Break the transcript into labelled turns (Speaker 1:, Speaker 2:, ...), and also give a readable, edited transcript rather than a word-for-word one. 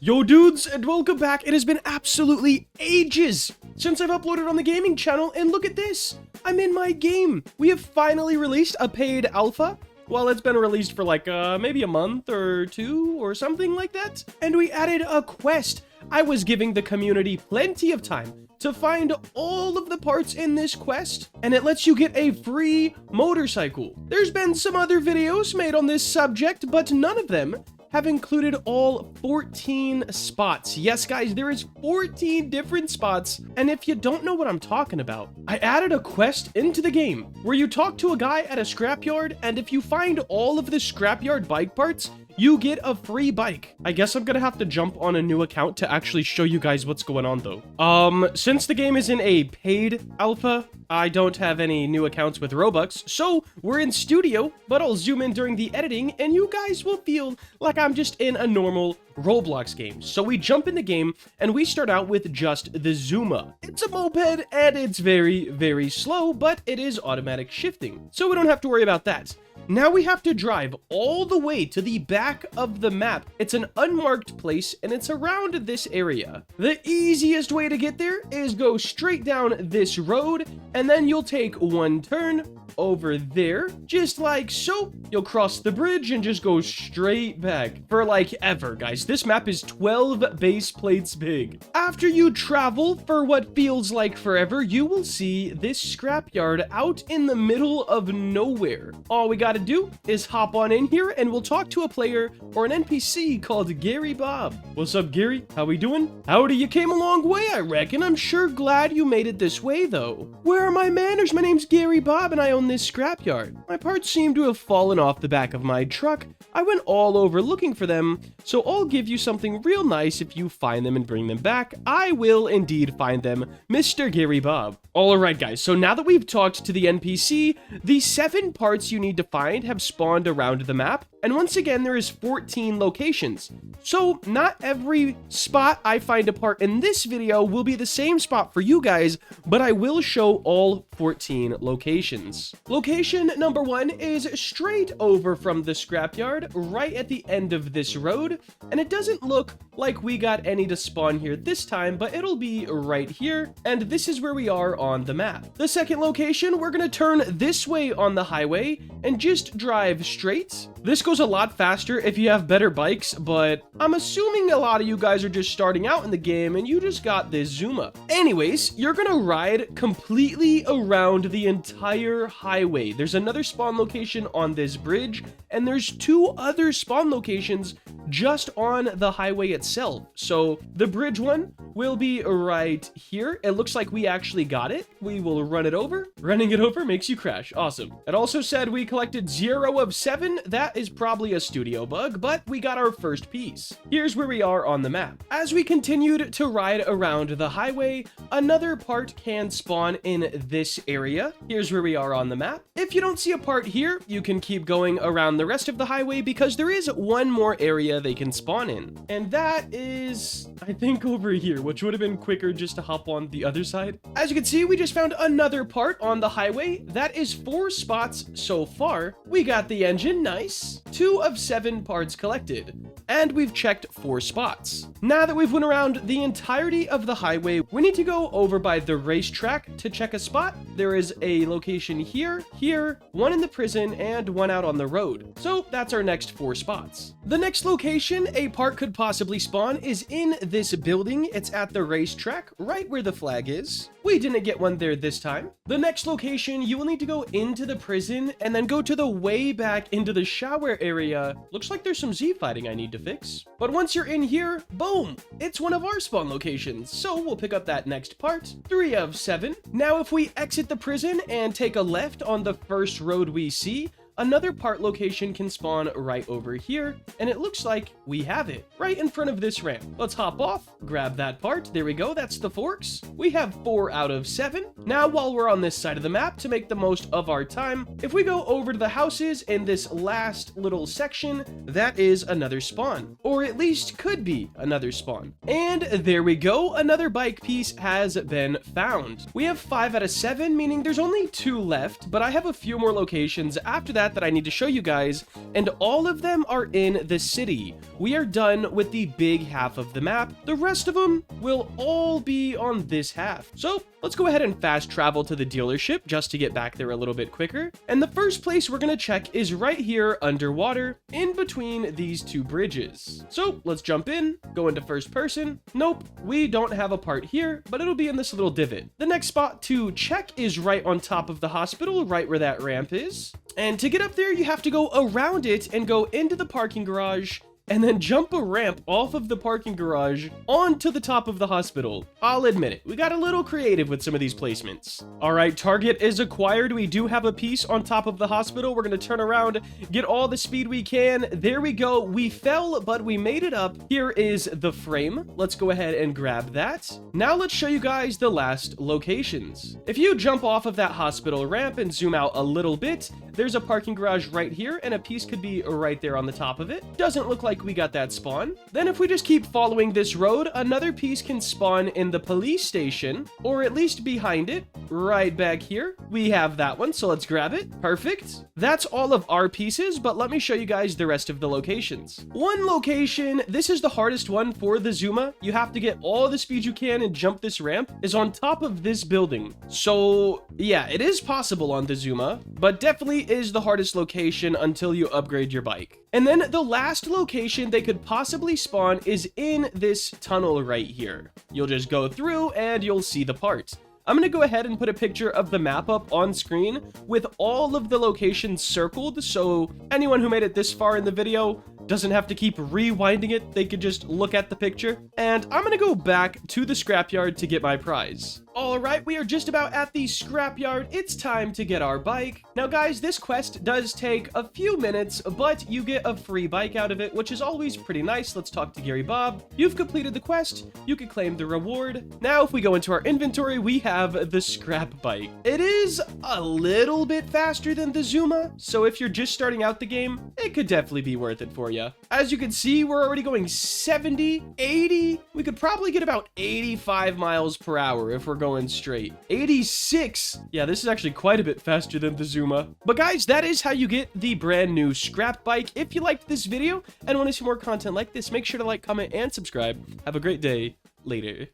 Speaker 1: Yo dudes, and welcome back. It has been absolutely ages since I've uploaded on the gaming channel, and look at this. I'm in my game. We have finally released a paid alpha. Well, it's been released for like maybe a month or two or something like that. And we added a quest. I was giving the community plenty of time to find all of the parts in this quest, and it lets you get a free motorcycle. There's been some other videos made on this subject, but none of them have included all 14 spots. Yes, guys, there is 14 different spots, and if you don't know what I'm talking about, I added a quest into the game where you talk to a guy at a scrapyard, and if you find all of the scrapyard bike parts, you get a free bike. I guess I'm gonna have to jump on a new account to actually show you guys what's going on though. Since the game is in a paid alpha, I don't have any new accounts with Robux, so we're in studio, but I'll zoom in during the editing and you guys will feel like I'm just in a normal Roblox game. So we jump in the game and we start out with just the Zuma. It's a moped and it's very, very slow, but it is automatic shifting, so we don't have to worry about that. Now we have to drive all the way to the back of the map. It's an unmarked place and it's around this area. The easiest way to get there is go straight down this road and then you'll take one turn over there, just like so. You'll cross the bridge and just go straight back for like ever, guys. This map is 12 base plates big. After you travel for what feels like forever, you will see this scrapyard out in the middle of nowhere. All we gotta do is hop on in here and we'll talk to a player or an NPC called Gary Bob. What's up, Gary? How we doing? Howdy, you came a long way, I reckon. I'm sure glad you made it this way, though. Where are my manners? My name's Gary Bob and I own this scrapyard. My parts seem to have fallen off the back of my truck. I went all over looking for them, so I'll give you something real nice if you find them and bring them back. I will indeed find them, Mr. Gary Bob. Alright guys, so now that we've talked to the NPC, the 7 parts you need to find have spawned around the map, and once again there is 14 locations. So not every spot I find a part in this video will be the same spot for you guys, but I will show all 14 locations. Location number 1 is straight over from the scrapyard, right at the end of this road, and it doesn't look like we got any to spawn here this time, but it'll be right here, and this is where we are on the map. The second location, we're gonna turn this way on the highway and just drive straight. This goes a lot faster if you have better bikes, but I'm assuming a lot of you guys are just starting out in the game and you just got this Zuma. Anyways, you're gonna ride completely around the entire highway. There's another spawn location on this bridge, and there's 2 other spawn locations just on the highway itself. So the bridge one will be right here. It looks like we actually got it. We will run it over. Running it over makes you crash. Awesome. It also said we collected 0 of 7. That is probably a studio bug, but we got our first piece. Here's where we are on the map. As we continued to ride around the highway, another part can spawn in this area. Here's where we are on the map. If you don't see a part here, you can keep going around the rest of the highway because there is one more area they can spawn in. And that is, I think, over here, which would have been quicker just to hop on the other side. As you can see, we just found another part on the highway. That is 4 spots so far. We got the engine, nice. 2 of 7 parts collected. And we've checked 4 spots. Now that we've went around the entirety of the highway, we need to go over by the racetrack to check a spot. There is a location here, here, 1 in the prison, and 1 out on the road. So that's our next 4 spots. The next location a part could possibly spawn is in this building. It's at the racetrack, right where the flag is. We didn't get one there this time. The next location, you will need to go into the prison and then go to the way back into the shower area. Looks like there's some Z fighting I need to fix. But once you're in here, boom, it's one of our spawn locations. So we'll pick up that next part, 3 of 7. Now if we exit the prison and take a left on the first road we see, another part location can spawn right over here, and it looks like we have it right in front of this ramp. Let's hop off, grab that part. There we go. That's the forks. We have 4 out of 7. Now, while we're on this side of the map, to make the most of our time, if we go over to the houses in this last little section, that is another spawn, or at least could be another spawn. And there we go. Another bike piece has been found. We have 5 out of 7, meaning there's only 2 left, but I have a few more locations after that that I need to show you guys, and all of them are in the city. We are done with the big half of the map. The rest of them will all be on this half. So let's go ahead and fast travel to the dealership just to get back there a little bit quicker. And the first place we're going to check is right here underwater in between these two bridges. So let's jump in, go into first person. Nope, we don't have a part here, but it'll be in this little divot. The next spot to check is right on top of the hospital, right where that ramp is. And to get up there, you have to go around it and go into the parking garage and then jump a ramp off of the parking garage onto the top of the hospital. I'll admit it, we got a little creative with some of these placements. All right, target is acquired. We do have a piece on top of the hospital. We're gonna turn around, get all the speed we can. There we go. We fell, but we made it up. Here is the frame. Let's go ahead and grab that. Now let's show you guys the last locations. If you jump off of that hospital ramp and zoom out a little bit, there's a parking garage right here, and a piece could be right there on the top of it. Doesn't look like we got that spawn. Then if we just keep following this road, another piece can spawn in the police station, or at least behind it, right back here. We have that one, so let's grab it. Perfect. That's all of our pieces, but let me show you guys the rest of the locations. One location, this is the hardest one for the Zuma. You have to get all the speed you can and jump this ramp, is on top of this building. So yeah, it is possible on the Zuma, but definitely is the hardest location until you upgrade your bike. And then the last location they could possibly spawn is in this tunnel right here. You'll just go through and you'll see the part. I'm going to go ahead and put a picture of the map up on screen with all of the locations circled, so anyone who made it this far in the video doesn't have to keep rewinding it. They could just look at the picture. And I'm going to go back to the scrapyard to get my prize. All right, we are just about at the scrapyard. It's time to get our bike. Now, guys, this quest does take a few minutes, but you get a free bike out of it, which is always pretty nice. Let's talk to Gary Bob. You've completed the quest. You can claim the reward. Now, if we go into our inventory, we have the scrap bike. It is a little bit faster than the Zuma, so if you're just starting out the game, it could definitely be worth it for you. As you can see, we're already going 70, 80. We could probably get about 85 miles per hour if we're going straight. 86. Yeah, this is actually quite a bit faster than the Zuma. But guys, that is how you get the brand new scrap bike. If you liked this video and want to see more content like this, make sure to like, comment, and subscribe. Have a great day. Later.